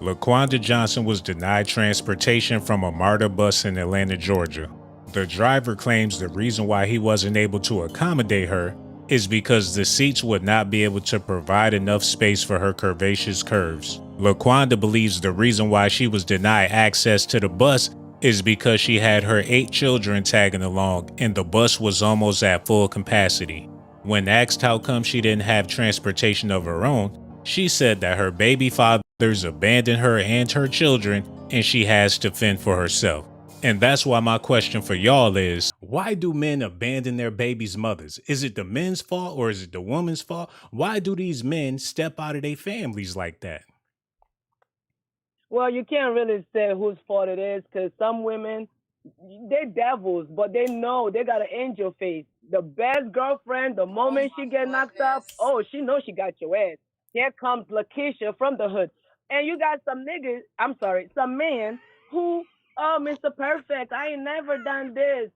LaQuanda Johnson was denied transportation from a MARTA bus in Atlanta, Georgia. The driver claims the reason why he wasn't able to accommodate her is because the seats would not be able to provide enough space for her curvaceous curves. LaQuanda believes the reason why she was denied access to the bus is because she had her 8 children tagging along and the bus was almost at full capacity. When asked how come she didn't have transportation of her own, she said that her baby fathers abandoned her and her children and she has to fend for herself. And that's why my question for y'all is, why do men abandon their babies' mothers? Is it the men's fault or is it the woman's fault? Why do these men step out of their families like that? Well, you can't really say whose fault it is because some women, they devils, but they know they got an angel face. The best girlfriend, the Oh moment she my get knocked up, goodness. oh, she knows she got your ass. Here comes Lakeisha from the hood. And you got some niggas, I'm sorry, some men who, oh, Mr. Perfect, I ain't never done this.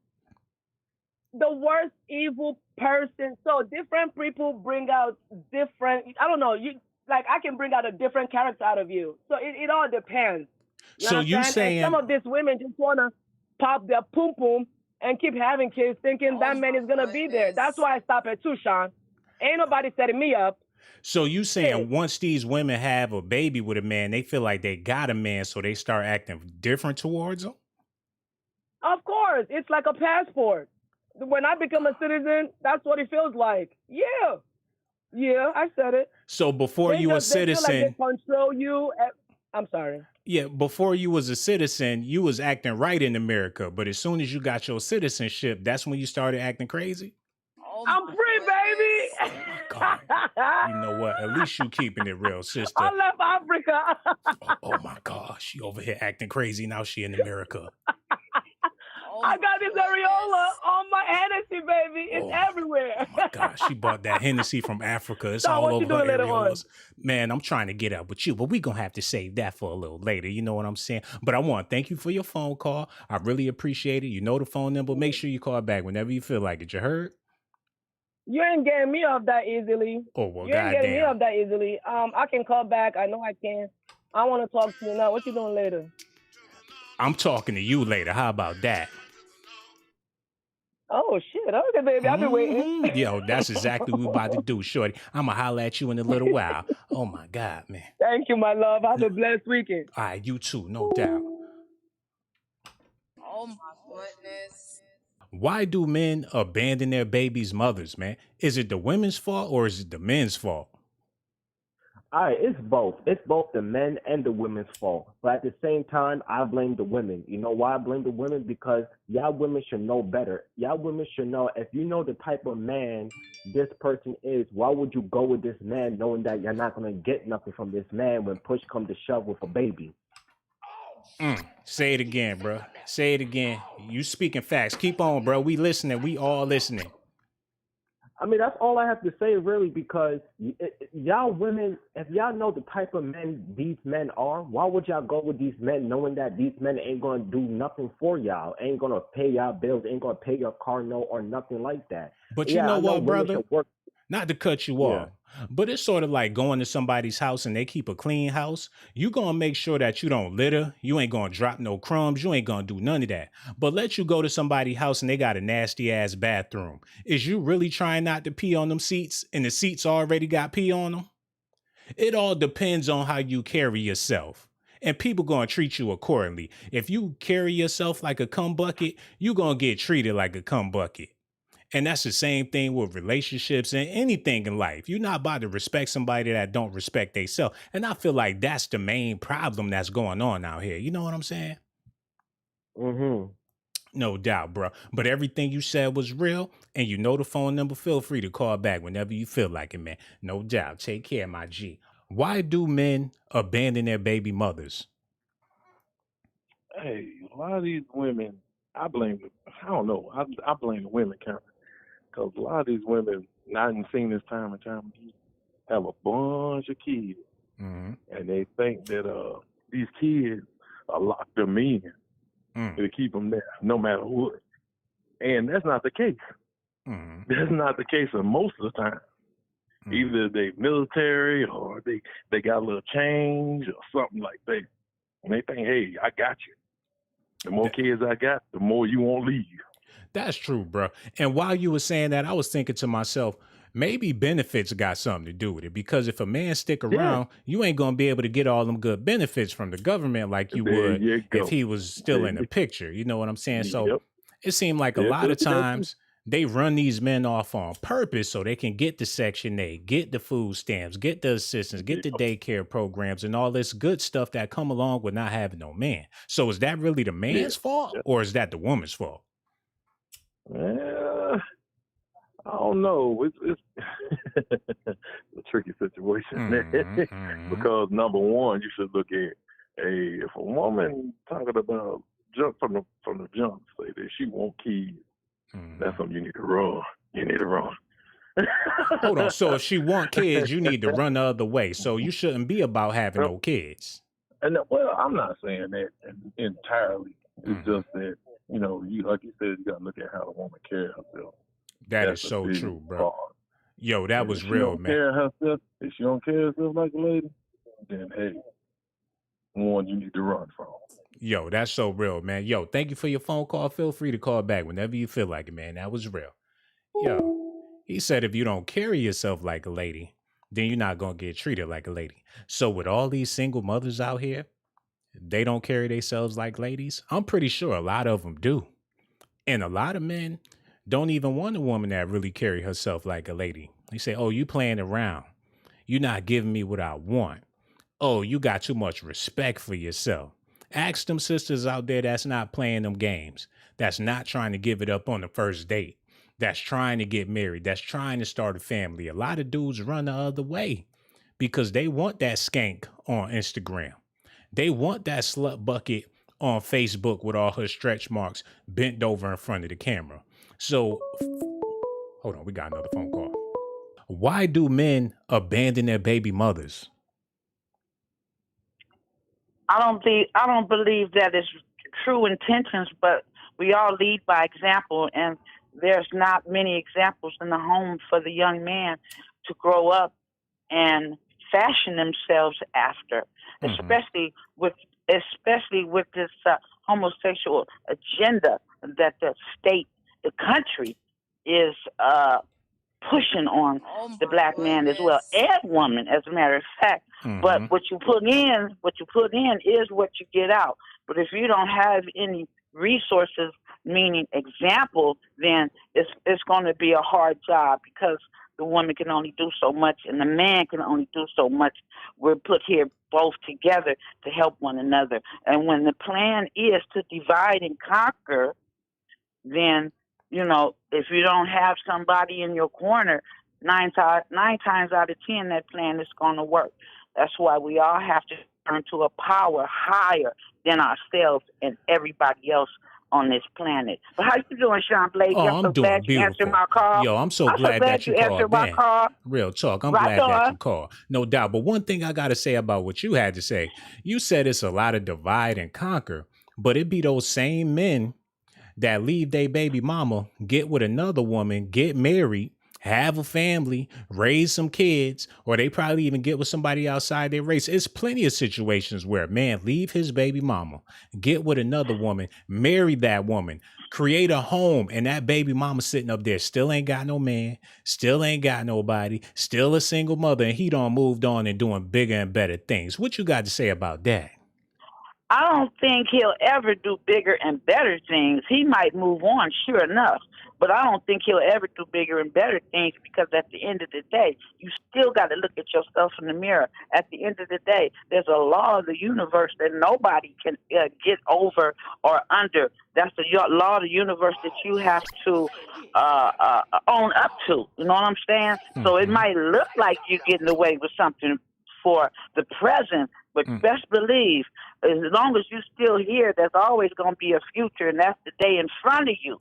The worst evil person. So different people bring out different, I don't know, you like I can bring out a different character out of you. So it all depends. You So you understand? And some saying of these women just wanna pop their pum pum and keep having kids thinking Oh that man my is gonna be there. That's goodness. why I stop at two, Sean. Ain't nobody setting me up. so you saying Shit. once these women have a baby with a man, they feel like they got a man, so they start acting different towards him? Of course. It's like a passport. When I become a citizen, that's what it feels like. Yeah. Yeah, I said it. So before you a They feel like they citizen, control you. I'm sorry. yeah, before you was a citizen, you was acting right in America. But as soon as you got your citizenship, that's when you started acting crazy. Oh I'm my free, goodness. Oh my God. You know what? At least you keeping it real, sister. I left Africa. Oh my gosh, she over here acting crazy now. She in America. Oh I my got this areola goodness. on my Hennessy, baby. It's Oh, everywhere. oh my gosh, she bought that Hennessy from Africa. It's Sean, all what you over her doing later on? areolas. Man, I'm trying to get up with you, but we gonna have to save that for a little later. You know what I'm saying? But I want to thank you for your phone call. I really appreciate it. You know the phone number. Make sure you call back whenever you feel like it. You heard? You ain't getting me off that easily. Oh well, You ain't getting me goddamn. off that easily. I can call back. I know I can. I want to talk to you now. What you doing later? I'm talking to you later. How about that? Oh shit. Okay, baby. I've been waiting. Yo, that's exactly what we about to do, shorty. I'ma holler at you in a little while. Oh my God, man. Thank you, my love. Have a blessed weekend. All right, you too, no doubt. Oh my goodness. Why do men abandon their babies' mothers, man? Is it the women's fault or is it the men's fault? All right, it's both. It's both the men and the women's fault. But at the same time, I blame the women. You know why I blame the women? Because y'all women should know better. Y'all women should know if you know the type of man this person is, why would you go with this man knowing that you're not gonna get nothing from this man when push comes to shove with a baby? Say it again, bro. Say it again. You speaking facts. Keep on, bro. We listening. We all listening. I mean, that's all I have to say, really, because y'all women, if y'all know the type of men these men are, why would y'all go with these men knowing that these men ain't going to do nothing for y'all, ain't going to pay y'all bills, ain't going to pay your car note or nothing like that? But you Yeah, know I know what, women brother? should work. Not to cut you Yeah. off, but it's sort of like going to somebody's house and they keep a clean house. You gonna make sure that you don't litter. You ain't gonna drop no crumbs. You ain't gonna do none of that. But let you go to somebody's house and they got a nasty ass bathroom. Is you really trying not to pee on them seats and the seats already got pee on them? It all depends on how you carry yourself. And people gonna treat you accordingly. If you carry yourself like a cum bucket, you gonna get treated like a cum bucket. And that's the same thing with relationships and anything in life. You're not about to respect somebody that don't respect themselves. And I feel like that's the main problem that's going on out here. You know what I'm saying? Mm-hmm. No doubt, bro. But everything you said was real. And you know the phone number. Feel free to call back whenever you feel like it, man. No doubt. Take care, my G. Why do men abandon their baby mothers? Hey, a lot of these women, I blame them. I don't know. I blame the women, Karen, because a lot of these women, not even seen this time and time again, have a bunch of kids, Mm-hmm. and they think that these kids are locked them in Mm-hmm. to keep them there, no matter what. And that's not the case. Mm-hmm. That's not the case of most of the time. Either they military or they got a little change or something like that. And they think, hey, I got you. The more kids I got, the more you won't leave. That's true, bro. And while you were saying that, I was thinking to myself, maybe benefits got something to do with it. Because if a man stick Yeah, around, you ain't gonna be able to get all them good benefits from the government like you there would you if go. he was still in the picture. You know what I'm saying? So Yep. it seemed like a There lot of could be that too. times they run these men off on purpose so they can get the Section 8, get the food stamps, get the assistance, get the Yep. daycare programs, and all this good stuff that come along with not having no man. So is that really the Yeah. man's fault Yep. or is that the woman's fault? I don't know. It's a tricky situation because number one, you should look at if a woman talking about jump from the jump, say that she want kids, that's something you need to run. You need to run. Hold on. So if she want kids, you need to run the other way. So you shouldn't be about having no kids. And well, I'm not saying that entirely. It's just that you like you said, you gotta look at how the woman carries herself. That That's is a so big true, bro. part. Yo, that And was if she real, don't man. care herself, if she don't care herself like a lady, then hey, one you need to run from. Yo, that's so real, man. Yo, thank you for your phone call. Feel free to call back whenever you feel like it, man. That was real. Yo, he said if you don't carry yourself like a lady, then you're not going to get treated like a lady. So with all these single mothers out here, they don't carry themselves like ladies. I'm pretty sure a lot of them do. And a lot of men don't even want a woman that really carry herself like a lady. They say, oh, you playing around. You're not giving me what I want. Oh, you got too much respect for yourself. Ask them sisters out there that's not playing them games, that's not trying to give it up on the first date, that's trying to get married, that's trying to start a family. A lot of dudes run the other way because they want that skank on Instagram. They want that slut bucket on Facebook with all her stretch marks bent over in front of the camera. So, hold on, we got another phone call. Why do men abandon their baby mothers? I don't believe that is true intentions, but we all lead by example, and there's not many examples in the home for the young man to grow up and fashion themselves after, especially with this homosexual agenda that the state, the country, is pushing on the black man as well, and woman, as a matter of fact. But what you put in is what you get out. But if you don't have any resources, meaning example, then it's going to be a hard job because the woman can only do so much and the man can only do so much. We're put here both together to help one another. And when the plan is to divide and conquer, then if you don't have somebody in your corner, nine times out of 10, that plan is going to work. That's why we all have to turn to a power higher than ourselves and everybody else on this planet. But how you doing, Sean Blake? Oh, I'm I'm so doing glad you answered beautiful. my call. Yo, I'm so glad that you answered called, my man. call. Real talk. I'm Right glad that on. you called. No doubt. But one thing I got to say about what you had to say, you said it's a lot of divide and conquer, but it be those same men that leave their baby mama, get with another woman, get married, have a family, raise some kids, or they probably even get with somebody outside their race. It's plenty of situations where a man leave his baby mama, get with another woman, marry that woman, create a home, and that baby mama sitting up there still ain't got no man, still ain't got nobody, still a single mother, and he done moved on and doing bigger and better things. What you got to say about that? I don't think he'll ever do bigger and better things. He might move on, sure enough, but I don't think he'll ever do bigger and better things because at the end of the day, you still got to look at yourself in the mirror. At the end of the day, there's a law of the universe that nobody can get over or under. That's the law of the universe that you have to own up to. You know what I'm saying? So it might look like you're getting away with something for the present, but best believe, as long as you're still here, there's always going to be a future, and that's the day in front of you.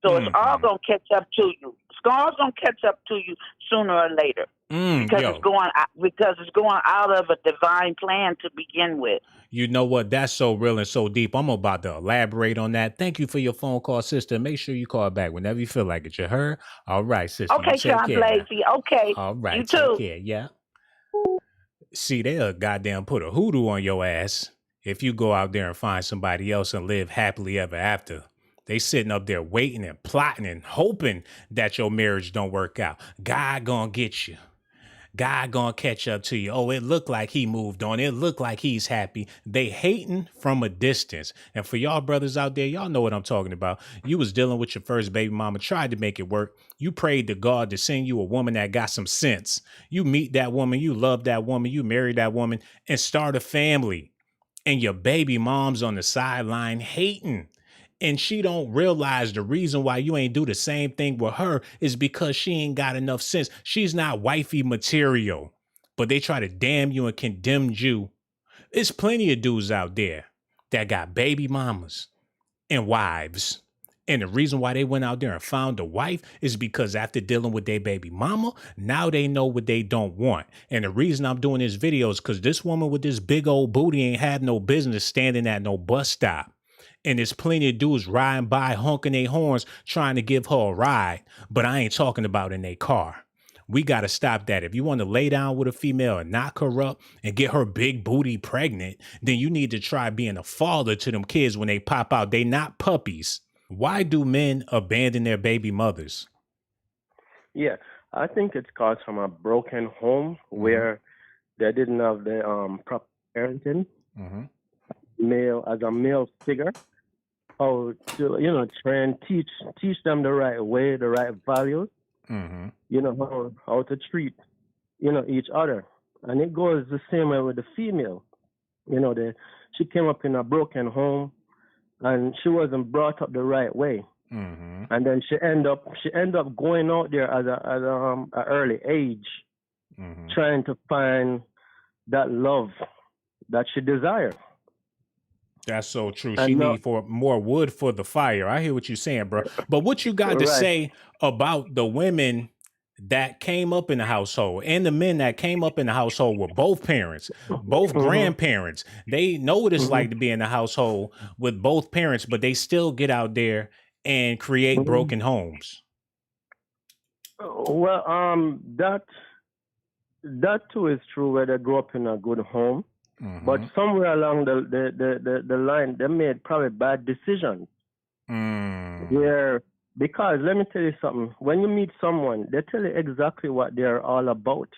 So it's all gonna catch up to you. It's all gonna catch up to you sooner or later because it's going out of a divine plan to begin with. You know what? That's so real and so deep. I'm about to elaborate on that. Thank you for your phone call, sister. Make sure you call back whenever you feel like it. You heard? All right, sister. Okay, you take Sean care. Blazy. Okay. All right, You take too. care. Yeah. See, they'll goddamn put a hoodoo on your ass if you go out there and find somebody else and live happily ever after. They sitting up there waiting and plotting and hoping that your marriage don't work out. God gonna get you. God gonna catch up to you. Oh, it looked like he moved on. It looked like he's happy. They hating from a distance. And for y'all brothers out there, y'all know what I'm talking about. You was dealing with your first baby mama, tried to make it work. You prayed to God to send you a woman that got some sense. You meet that woman, you love that woman, you marry that woman and start a family. And your baby mom's on the sideline hating. And she don't realize the reason why you ain't do the same thing with her is because she ain't got enough sense. She's not wifey material, but they try to damn you and condemn you. There's plenty of dudes out there that got baby mamas and wives. And the reason why they went out there and found a wife is because after dealing with their baby mama, now they know what they don't want. And the reason I'm doing this video is because this woman with this big old booty ain't have no business standing at no bus stop. And there's plenty of dudes riding by, honking their horns, trying to give her a ride. But I ain't talking about in their car. We got to stop that. If you want to lay down with a female and knock her up and get her big booty pregnant, then you need to try being a father to them kids when they pop out. They not puppies. Why do men abandon their baby mothers? Yeah, I think it's caused from a broken home where they didn't have the proper parenting. Male as a male figure, how to try and teach them the right way, the right values. How to treat each other, and it goes the same way with the female. She came up in a broken home, and she wasn't brought up the right way, and then she end up going out there at a early age, trying to find that love that she desired. That's so true. She need for more wood for the fire. I hear what you're saying, bro. But what you got to say about the women that came up in the household and the men that came up in the household with both parents, both grandparents? They know what it's like to be in a household with both parents, but they still get out there and create broken homes. Well, that too is true where they grew up in a good home. But somewhere along the line, they made probably bad decisions. Because let me tell you something. When you meet someone, they tell you exactly what they're all about,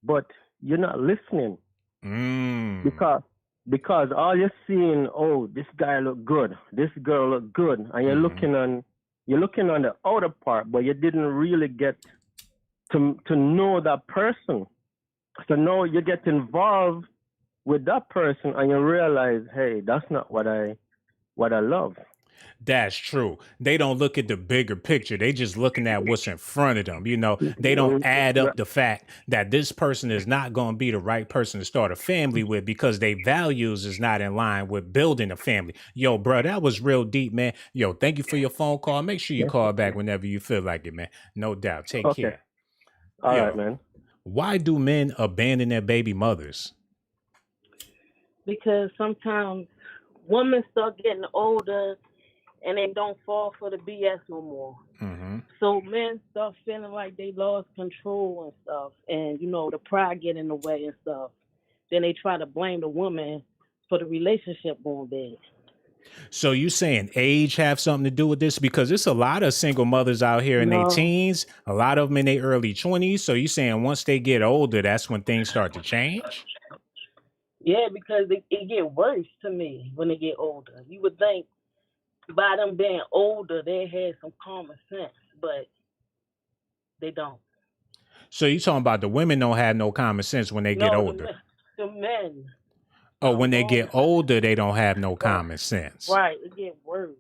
but you're not listening. Because all you're seeing, oh, this guy look good, this girl look good, and you're looking on the outer part, but you didn't really get to know that person. So now you get involved with that person and you realize, hey, that's not what I love. That's true. They don't look at the bigger picture. They just looking at what's in front of them. They don't add up the fact that this person is not going to be the right person to start a family with because their values is not in line with building a family. Yo, bro, that was real deep, man. Yo, thank you for your phone call. Make sure you call back whenever you feel like it, man. No doubt. Take care. All right, man. Why do men abandon their baby mothers? Because sometimes women start getting older and they don't fall for the BS no more. So men start feeling like they lost control and stuff, and the pride get in the way and stuff. Then they try to blame the woman for the relationship going bad. So you saying age have something to do with this? Because it's a lot of single mothers out here in their teens, a lot of them in their early 20s. So you saying once they get older, that's when things start to change? Yeah, because it get worse to me when they get older. You would think by them being older, they had some common sense, but they don't. So you talking about the women don't have no common sense when they get older? The men. Oh, when they get older, they don't have no common sense. Right, it get worse.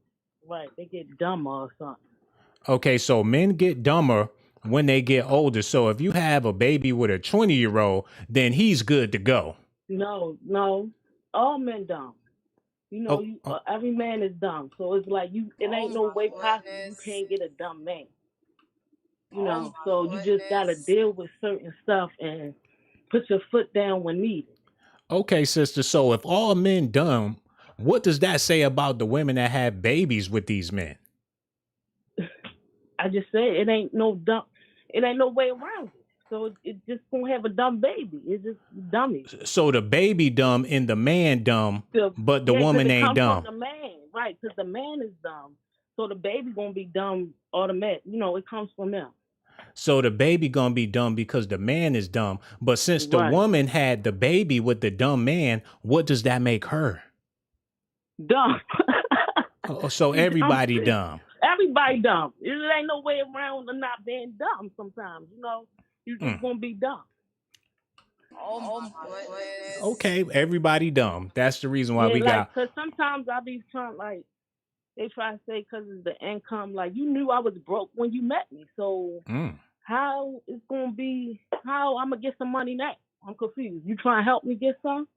Right, they get dumber or something. Okay, so men get dumber when they get older. So if you have a baby with a 20-year-old, then he's good to go. No, all men don't. You know, Oh, oh, every man is dumb, so it's like it Oh ain't no my way possible you goodness. can't get a dumb man. You Oh know, my so you just gotta goodness. deal with certain stuff and put your foot down when needed. okay, sister. So if all men dumb, what does that say about the women that have babies with these men? I just say it ain't no dumb. It ain't no way around it. So it just gonna have a dumb baby. It's just dummy. So the baby dumb and the man dumb, So, but the yeah, because woman it ain't comes from dumb. the man, right? Because the man is dumb, so the baby gonna be dumb automatic. You know, it comes from them. So the baby gonna be dumb because the man is dumb. But since the Right. woman had the baby with the dumb man, what does that make her? Dumb. So She's everybody dumb. everybody dumb. There ain't no way around the not being dumb. Sometimes, you know, you just Mm. gonna be dumb. Oh my goodness. Okay, everybody dumb. That's the reason why Yeah, we like, got. cause sometimes I be trying like they try to say because it's the income. Like you knew I was broke when you met me, so Mm. how it's gonna be? How I'm gonna get some money now? I'm confused. You trying to help me get some?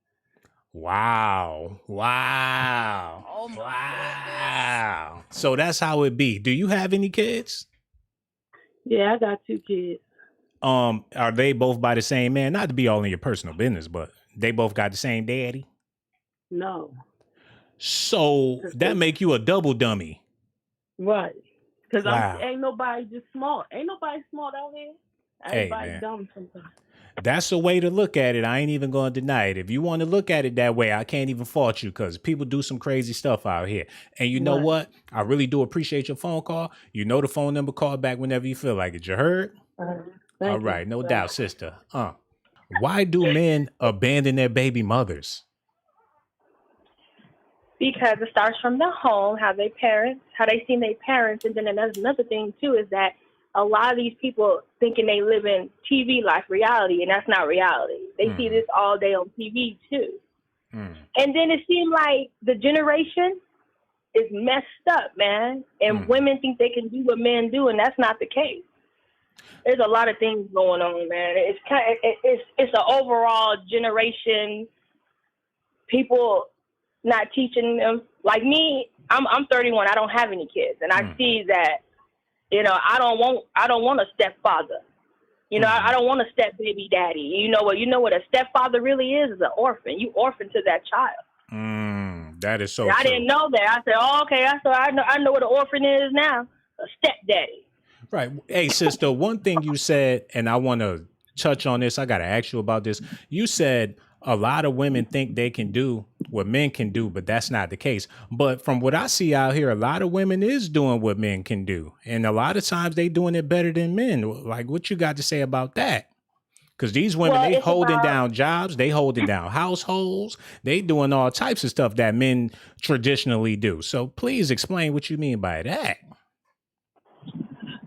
Wow. Wow. Oh my goodness. Wow. So that's how it be. Do you have any kids? Yeah, I got 2 kids. Are they both by the same man? Not to be all in your personal business, but they both got the same daddy. No, So that make you a double dummy. right? Because Wow. ain't nobody just smart. Ain't nobody smart out here. Hey Everybody man. dumb sometimes. That's a way to look at it. I ain't even going to deny it. If you want to look at it that way, I can't even fault you because people do some crazy stuff out here. And you know Right. what? I really do appreciate your phone call. You know the phone number. Call back whenever you feel like it. You heard? All Thank you. right. No doubt, sister. Why do men abandon their baby mothers? Because it starts from the home, how they see their parents, and then another thing too is that a lot of these people thinking they live in TV life reality, and that's not reality. They see this all day on TV too. And then it seems like the generation is messed up, man. And women think they can do what men do, and that's not the case. There's a lot of things going on, man. It's an overall generation. People not teaching them. Like me, I'm 31. I don't have any kids, and I see that. You know, I don't want a stepfather. You know, I don't want a step baby daddy. You know what a stepfather really is an orphan. You orphan to that child. That is so And I true. didn't know that. I said, oh, okay. I know what an orphan is now. A stepdaddy. Right. Hey, sister, one thing you said, and I want to touch on this. I got to ask you about this. You said a lot of women think they can do what men can do, but that's not the case. But from what I see out here, a lot of women is doing what men can do. And a lot of times they doing it better than men. Like, what you got to say about that? Because these women, they holding down jobs, they holding down households, they doing all types of stuff that men traditionally do. So please explain what you mean by that.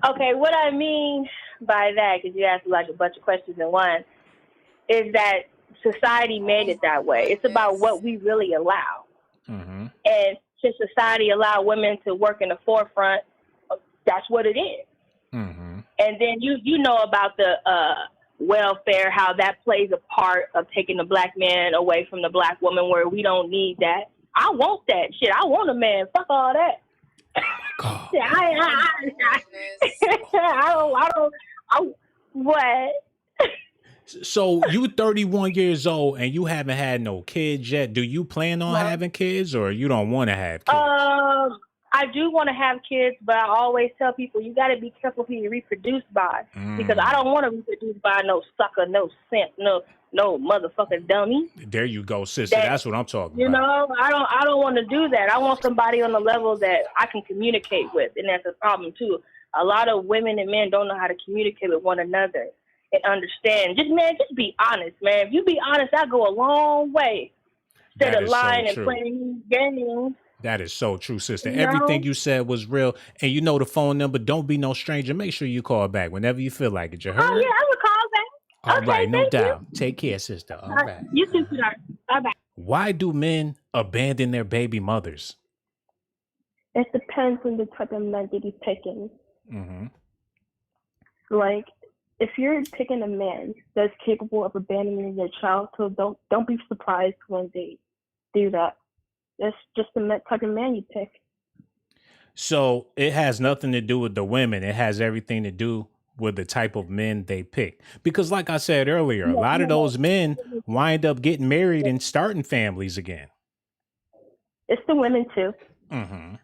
Okay, what I mean by that, because you asked like a bunch of questions in one, is that society made it that way. It's about what we really allow. And since society allow women to work in the forefront, that's what it is. And then you know about the welfare, how that plays a part of taking the black man away from the black woman, where we don't need that. I want that shit. I want a man. Fuck all that. What? So you 31 years old and you haven't had no kids yet. Do you plan on having kids, or you don't want to have kids? I do want to have kids, but I always tell people you got to be careful who you reproduce by, because I don't want to reproduce by no sucker, no simp, no motherfucking dummy. There you go, sister. That's what I'm talking You about. know, I don't want to do that. I want somebody on the level that I can communicate with, and that's a problem too. A lot of women and men don't know how to communicate with one another and understand. Just be honest, man. If you be honest, I go a long way. Instead of lying and playing games. That is so true, sister. You Everything know? you said was real. And you know the phone number. Don't be no stranger. Make sure you call back whenever you feel like it. You heard? Oh, yeah, I would call back. All Okay, right, no thank doubt. you. Take care, sister. All right. You too, sweetheart. Bye-bye. Why do men abandon their baby mothers? It depends on the type of man that he's picking. Like, if you're picking a man that's capable of abandoning your child, so don't be surprised when they do that. It's just the type of man you pick. So it has nothing to do with the women. It has everything to do with the type of men they pick. Because like I said earlier, a lot of those men wind up getting married and starting families again. It's the women too. Mm-hmm.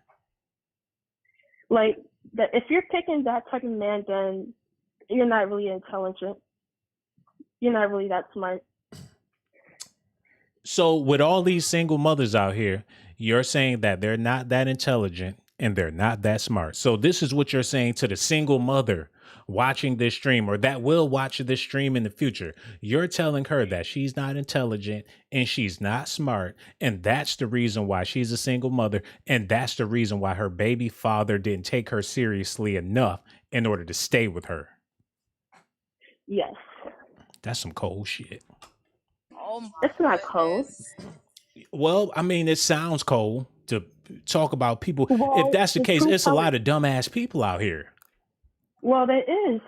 Like, if you're picking that type of man, then you're not really intelligent. You're not really that smart. So with all these single mothers out here, you're saying that they're not that intelligent and they're not that smart. So this is what you're saying to the single mother watching this stream, or that will watch this stream in the future. You're telling her that she's not intelligent and she's not smart, and that's the reason why she's a single mother, and that's the reason why her baby father didn't take her seriously enough in order to stay with her. Yes. That's some cold shit. It's not cold. Well, I mean, it sounds cold to talk about people. Well, if that's the case, it's a lot of dumbass people out here. Well, there is.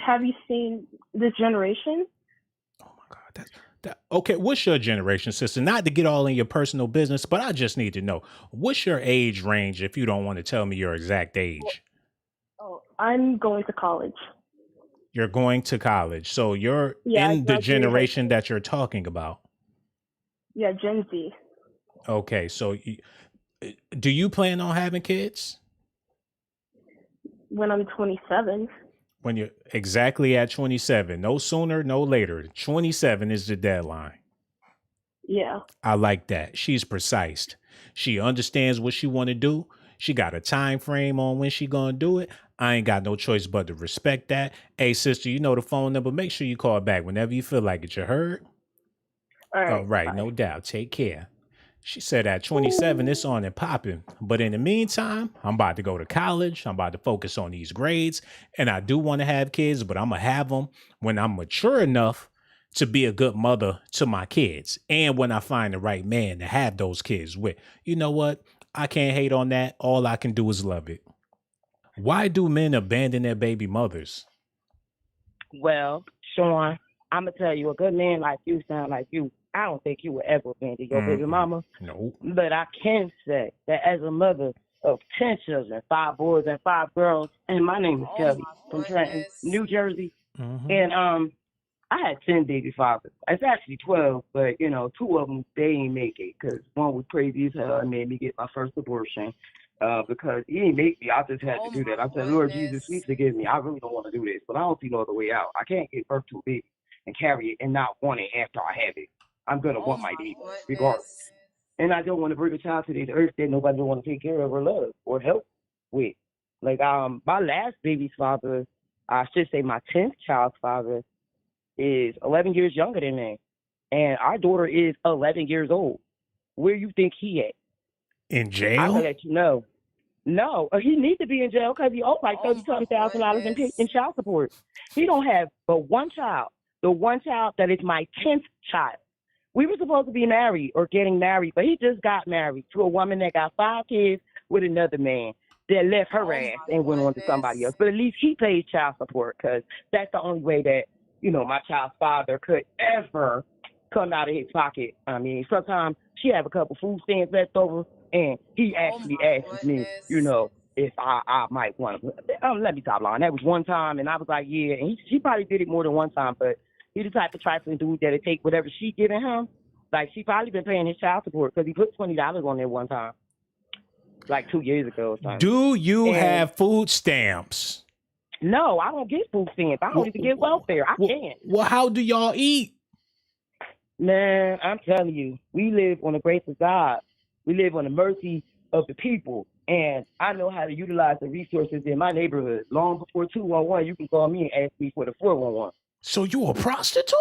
Have you seen this generation? Oh my God. Okay, what's your generation, sister? Not to get all in your personal business, but I just need to know, what's your age range if you don't want to tell me your exact age? Oh, I'm going to college. You're going to college. So you're in the generation that you're talking about. Yeah, Gen Z. Okay, so do you plan on having kids? When I'm 27. When you're exactly at 27. No sooner, no later. 27 is the deadline. Yeah. I like that. She's precise. She understands what she want to do. She got a time frame on when she gonna do it. I ain't got no choice but to respect that. Hey, sister, you know the phone number. Make sure you call back whenever you feel like it. You heard? All right, no doubt. Take care. She said at 27, it's on and popping. But in the meantime, I'm about to go to college. I'm about to focus on these grades. And I do want to have kids, but I'm going to have them when I'm mature enough to be a good mother to my kids. And when I find the right man to have those kids with. You know what? I can't hate on that. All I can do is love it. Why do men abandon their baby mothers? Well, Sean, I'm going to tell you, a good man like you sound like you. I don't think you would ever abandon your baby mama. No. But I can say that as a mother of 10 children, 5 boys and 5 girls, and my name is Kelly from Trenton, New Jersey. Mm-hmm. And I had 10 baby fathers. It's actually 12, but, 2 of them, they ain't make it because one was crazy as hell and made me get my first abortion because he didn't make me. I just had to do that. I said, Lord Jesus, please forgive me. I really don't want to do this, but I don't see no other way out. I can't give birth to a baby and carry it and not want it after I have it. I'm going to want my baby regardless. And I don't want to bring a child to this earth that nobody want to take care of or love or help with. Like, my last baby's father, I should say my 10th child's father, is 11 years younger than me. And our daughter is 11 years old. Where you think he at? In jail? I'm going to let you know. No, he needs to be in jail because he owes like $30,000 in child support. He don't have but one child. The one child that is my 10th child. We were supposed to be married or getting married, but he just got married to a woman that got 5 kids with another man that left her ass and went on to somebody else. But at least he pays child support because that's the only way that, my child's father could ever come out of his pocket. I mean, sometimes she have a couple food stamps left over, and he actually asks me, if I might want to. Let me stop lying. That was one time, and I was like, yeah. And she probably did it more than one time, but he's the type of trifling dude that'll take whatever she giving him. Like, she probably been paying his child support because he put $20 on there one time, like 2 years ago or something. Do you have food stamps? No, I don't get food stamps. I don't even get welfare. I can't. Well, how do y'all eat? Man, I'm telling you, we live on the grace of God. We live on the mercy of the people. And I know how to utilize the resources in my neighborhood. Long before 211, you can call me and ask me for the 411. So you a prostitute?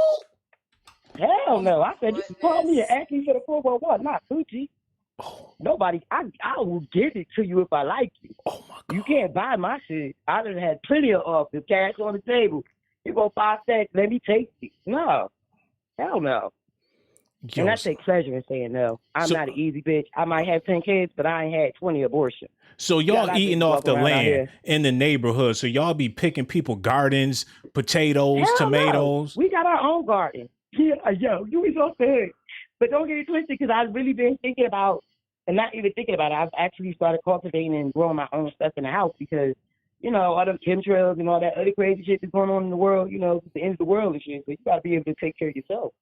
Hell no. I said you can call me and ask me for the 411, not Gucci. Nobody, I will give it to you if I like you. Oh my God. You can't buy my shit. I done had plenty of the cash on the table. You go 5 stacks, let me take it. No. Hell no. Yo, and I take pleasure in saying no. I'm not an easy bitch. I might have 10 kids, but I ain't had 20 abortions. So y'all eating off the land in the neighborhood. So y'all be picking people gardens, potatoes, Hell tomatoes. No. We got our own garden. Yeah, yo, you is so big. But don't get it twisted because I've really been thinking about and not even thinking about it, I've actually started cultivating and growing my own stuff in the house because, you know, all them chemtrails and all that other crazy shit that's going on in the world, you know, it's the end of the world and shit. So you got to be able to take care of yourself.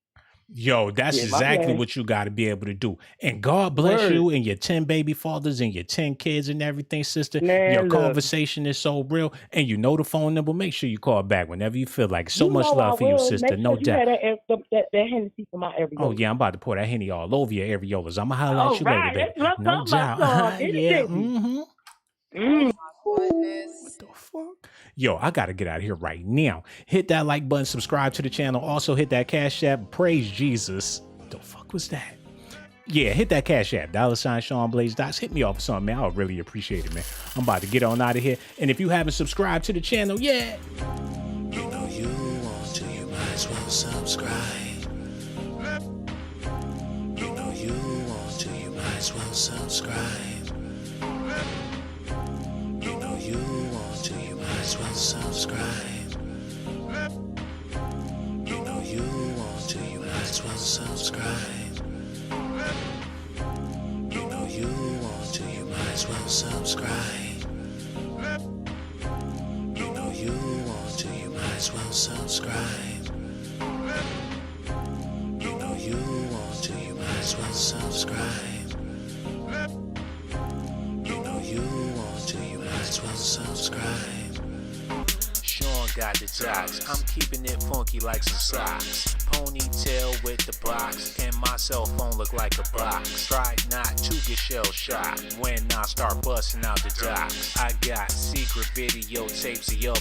Yo, that's Yeah, exactly what you got to be able to do. And God bless you and your 10 baby fathers and your 10 kids and everything, sister. Man, your look. conversation is so real. And you know the phone number. Make sure you call back whenever you feel like. So You much know love I for you, will. sister. Make No sure you doubt. have that Hennessy for my areolas. Oh, yeah, I'm about to pour that Henny all over your areolas. I'm going to holler at you right, later, baby. let's No talk about doubt. some. Yeah. Mm. What the fuck? Yo, I gotta get out of here right now. Hit that like button, subscribe to the channel. Also hit that Cash App. Praise Jesus. The fuck was that? Yeah, hit that Cash App. $ Sean Blaze Dots. Hit me off with something, man. I would really appreciate it, man. I'm about to get on out of here. And if you haven't subscribed to the channel, yeah. You know you want to, you might as well subscribe. You know you want to, you might as well subscribe. You know you want to, you might as well subscribe. You know you want to, you might as well subscribe. You know you want to, you might as well subscribe. You know you want to, you might as well subscribe. You know you want to, you might as well subscribe. You know you want to, you might as well subscribe. Sean got the jocks. I'm keeping it funky like some socks. Ponytail with the box, and my cell phone look like a box. Try not to get shell shocked when I start busting out the docs. I got secret videotapes of your